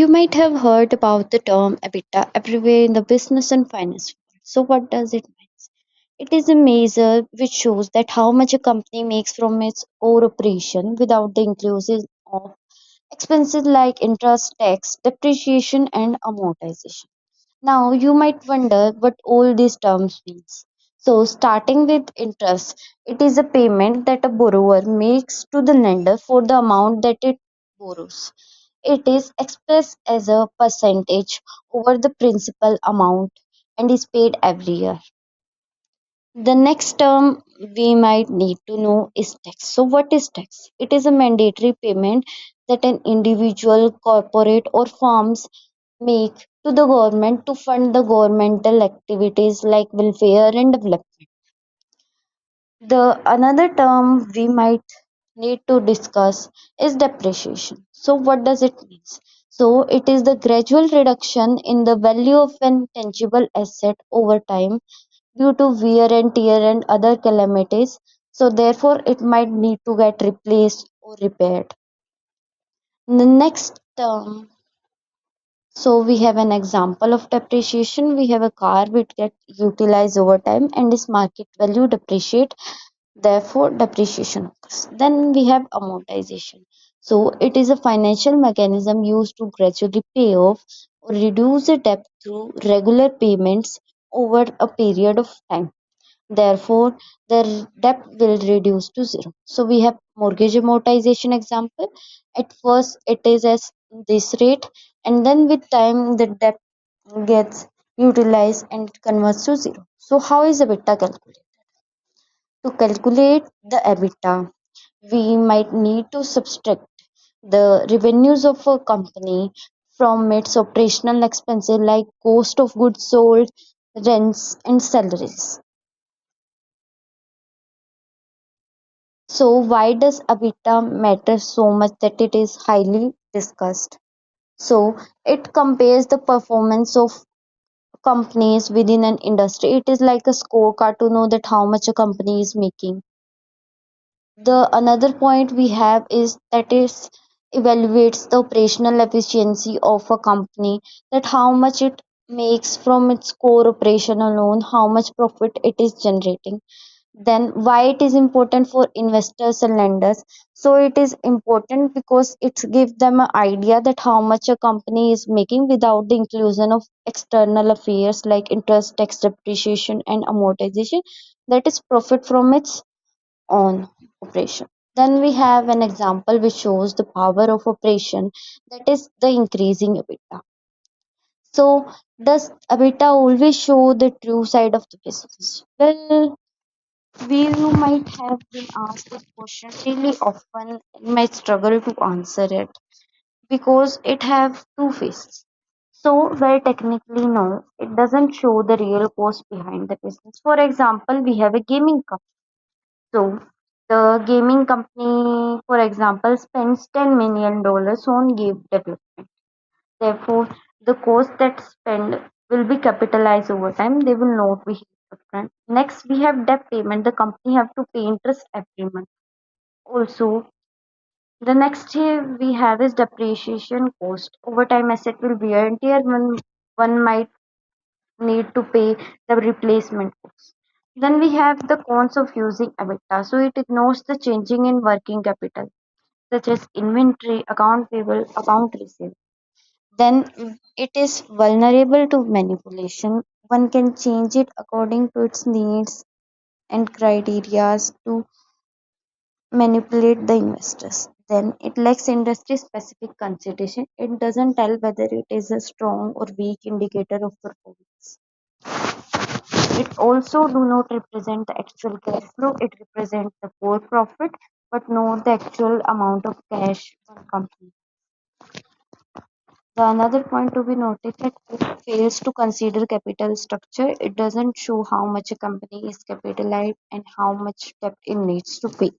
You might have heard about the term EBITDA everywhere in the business and finance world. So, what does it mean? It is a measure which shows that how much a company makes from its core operation without the inclusion of expenses like interest, tax, depreciation, and amortization. Now, you might wonder what all these terms means. So, starting with interest, it is a payment that a borrower makes to the lender for the amount that it borrows. It is expressed as a percentage over the principal amount and is paid every year. The next term we might need to know is tax. So, what is tax? It is a mandatory payment that an individual, corporate, or firms make to the government to fund the governmental activities like welfare and development. The another term we might need to discuss is depreciation. So, what does it mean? So, it is the gradual reduction in the value of an tangible asset over time due to wear and tear and other calamities. So, therefore, it might need to get replaced or repaired. The next term, so we have an example of depreciation. We have a car which gets utilized over time and its market value depreciate, therefore depreciation occurs. Then we have amortization. So it is a financial mechanism used to gradually pay off or reduce a debt through regular payments over a period of time. Therefore, the debt will reduce to zero. So we have mortgage amortization example. At first, it is as this rate, and then with time, the debt gets utilized and converts to zero. So how is EBITDA calculated? To calculate the EBITDA, we might need to subtract the revenues of a company from its operational expenses like cost of goods sold, rents, and salaries. So why does EBITDA matter so much that it is highly discussed? So it compares the performance of companies within an industry. It is like a scorecard to know that how much a company is making. The another point we have is that it evaluates the operational efficiency of a company, that how much it makes from its core operation alone, how much profit it is generating. Then why it is important for investors and lenders? So it is important because it gives them an idea that how much a company is making without the inclusion of external affairs like interest, tax, depreciation, and amortization, that is profit from its own operation. Then we have an example which shows the power of operation, that is the increasing EBITDA. So does EBITDA always show the true side of the business? Well, we you might have been asked this question really often and might struggle to answer it because it have two faces. So, well, technically, no, it doesn't show the real cost behind the business. For example, we have a gaming company. So, the gaming company, for example, spends $10 million on game development. Therefore, the cost that spend will be capitalized over time. They will not be upfront. Next, we have debt payment. The company have to pay interest every month. Also, the next here we have is depreciation cost. Over time, asset will wear and tear. One might need to pay the replacement cost. Then we have the cons of using EBITDA. So it ignores the changing in working capital, such as inventory, account payable, account receivable. Then it is vulnerable to manipulation. One can change it according to its needs and criteria to manipulate the investors. Then it lacks industry specific consideration. It doesn't tell whether it is a strong or weak indicator of performance. It also do not represent the actual cash flow. It represents the core profit, but not the actual amount of cash one company. The another point to be noted that it fails to consider capital structure. It doesn't show how much a company is capitalized and how much debt it needs to pay.